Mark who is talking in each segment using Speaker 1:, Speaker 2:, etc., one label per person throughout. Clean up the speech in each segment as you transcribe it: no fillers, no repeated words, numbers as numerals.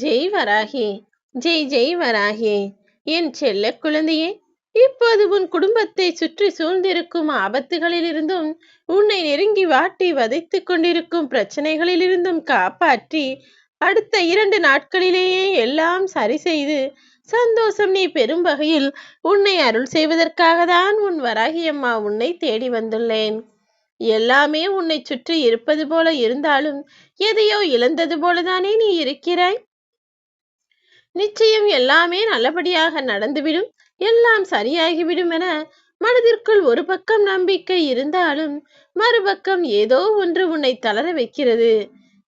Speaker 1: ஜெய் வராகி, ஜெய் ஜெய் வராகி. என் செல்ல குழந்தையே, இப்போது உன் குடும்பத்தை சுற்றி சூழ்ந்திருக்கும் ஆபத்துகளிலிருந்தும், உன்னை நெருங்கி வாட்டி வதைத்துக் கொண்டிருக்கும் பிரச்சனைகளிலிருந்தும் காப்பாற்றி, அடுத்த 2 நாட்களிலேயே எல்லாம் சரி செய்து சந்தோஷம் நீ பெரும் வகையில் உன்னை அருள் செய்வதற்காக தான் உன் வராகி அம்மா உன்னை தேடி வந்துள்ளேன். எல்லாமே உன்னை சுற்றி இருப்பது போல இருந்தாலும் எதையோ இழந்தது போலதானே நீ இருக்கிறாய். நிச்சயம் எல்லாமே நல்லபடியாக நடந்துவிடும், எல்லாம் சரியாகிவிடும் என மனதிற்குள் ஒரு பக்கம் நம்பிக்கை இருந்தாலும் மறுபக்கம் ஏதோ ஒன்று உன்னை தளர வைக்கிறது.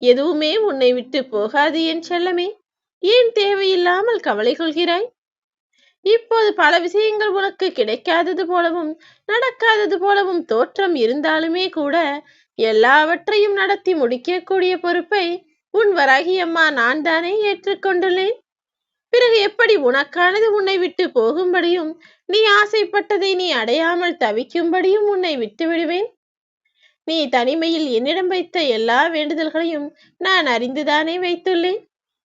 Speaker 1: எதுவுமே உன்னை விட்டு போகாது என் செல்லமே. ஏன் தேவையில்லாமல் கவலை கொள்கிறாய்? இப்போது பல விஷயங்கள் உனக்கு கிடைக்காதது போலவும் நடக்காதது போலவும் தோற்றம் இருந்தாலுமே கூட எல்லாவற்றையும் நடத்தி முடிக்கக்கூடிய பொறுப்பை உன் வராகி அம்மா நான் தானே ஏற்றுக்கொண்டுள்ளேன். பிறகு எப்படி உனக்கானது உன்னை விட்டு போகும்படியும் நீ ஆசைப்பட்டதை நீ அடையாமல் தவிக்கும்படியும் உன்னை விட்டு விடுவேன்? நீ தனிமையில் என்னிடம் வைத்த எல்லா வேண்டுதல்களையும் நான் அறிந்துதானே வைத்துள்ளேன்.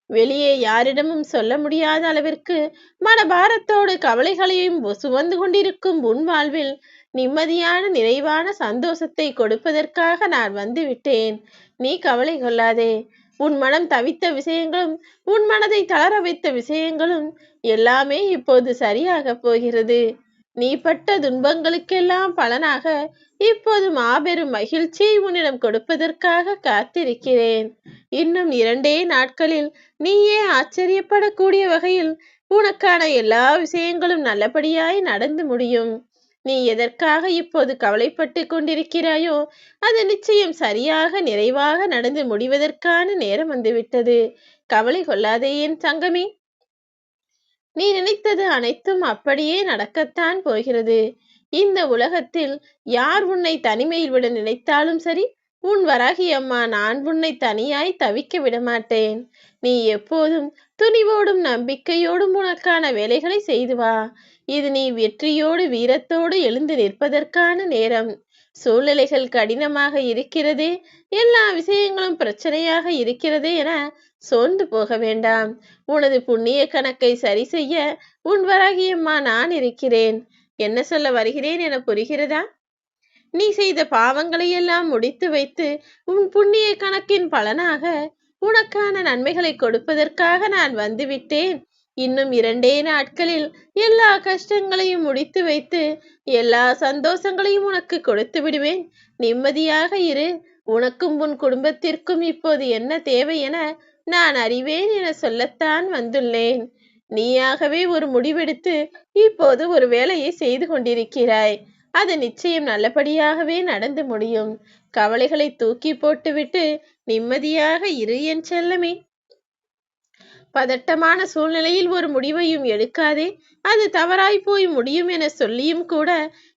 Speaker 1: வெளியே யாரிடமும் சொல்ல முடியாத அளவிற்கு மனபாரத்தோடு கவலைகளையும் சுமந்து கொண்டிருக்கும் உன் வாழ்வில் நிம்மதியான நிறைவான சந்தோஷத்தை கொடுப்பதற்காக நான் வந்து விட்டேன். நீ கவலை கொள்ளாதே. உன் மனம் தவித்த விஷயங்களும் உன் மனதை தளர வைத்த விஷயங்களும் எல்லாமே இப்போது சரியாக போகிறது. நீ பட்ட துன்பங்களுக்கெல்லாம் பலனாக இப்போது மாபெரும் மகிழ்ச்சியை உன்னிடம் கொடுப்பதற்காக காத்திருக்கிறேன். இன்னும் 2 நாட்களில் நீயே ஆச்சரியப்படக்கூடிய வகையில் உனக்கான எல்லா விஷயங்களும் நல்லபடியாய் நடந்து முடியும். நீ எதற்காக இப்போது கவலைப்பட்டு கொண்டிருக்கிறாயோ அது நிச்சயம் சரியாக நிறைவாக நடந்து முடிவதற்கான நேரம் வந்துவிட்டது. கவலை கொள்ளாதே என் தங்கமே. நீ நினைத்தது அனைத்தும் அப்படியே நடக்கத்தான் போகிறது. இந்த உலகத்தில் யார் உன்னை தனிமையில் விட நினைத்தாலும் சரி, உன் வராகி அம்மா நான் உன்னை தனியாய் தவிக்க விடமாட்டேன். நீ எப்போதும் துணிவோடும் நம்பிக்கையோடும் உனக்கான வேலைகளை செய்து வா. இது நீ வெற்றியோடு வீரத்தோடு எழுந்து நிற்பதற்கான நேரம். சூழ்நிலைகள் கடினமாக இருக்கிறதே, எல்லா விஷயங்களும் பிரச்சனையாக இருக்கிறதே என சோர்ந்து போக வேண்டாம். உனது புண்ணிய கணக்கை சரி செய்ய உன் வராகி அம்மா நான் இருக்கிறேன். என்ன சொல்ல வருகிறேன் என புரிகிறதா? நீ செய்த பாவங்களை எல்லாம் முடித்து வைத்து உன் புண்ணிய கணக்கின் பலனாக உனக்கான நன்மைகளை கொடுப்பதற்காக நான் வந்துவிட்டேன். இன்னும் 2 நாட்களில் எல்லா கஷ்டங்களையும் முடித்து வைத்து எல்லா சந்தோஷங்களையும் உனக்கு கொடுத்து விடுவேன். நிம்மதியாக இரு. உனக்கும் உன் குடும்பத்திற்கும் இப்போது என்ன தேவை என நான் அறிவேன் என சொல்லத்தான் வந்துள்ளேன். நீயாகவே ஒரு முடிவெடுத்து இப்போது ஒரு வேலையை செய்து கொண்டிருக்கிறாய். அது நிச்சயம் நல்லபடியாகவே நடந்து முடியும். கவலைகளை தூக்கி போட்டுவிட்டு நிம்மதியாக இரு என் செல்லமே. பதட்டமான சூழ்நிலையில் ஒரு முடிவையும் எடுக்காதே. அது தவறாய் போய் முடியும் என சொல்லியும் கூட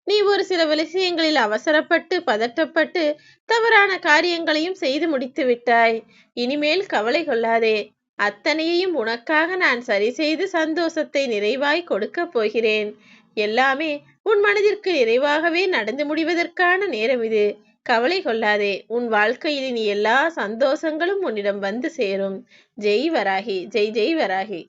Speaker 1: நீ ஒரு சில விஷயங்களில் அவசரப்பட்டு பதட்டப்பட்டு தவறான காரியங்களையும் செய்து முடித்து விட்டாய். இனிமேல் கவலை கொள்ளாதே. அத்தனையையும் உனக்காக நான் சரி செய்து சந்தோஷத்தை நிறைவாய் கொடுக்க போகிறேன். எல்லாமே உன் மனதிற்கு நிறைவாகவே நடந்து முடிவதற்கான நேரம் இது. கவலை கொள்ளாதே. உன் வாழ்க்கையில் இனி எல்லா சந்தோஷங்களும் உன்னிடம் வந்து சேரும். ஜெய் வராகி, ஜெய் ஜெய் வராகி.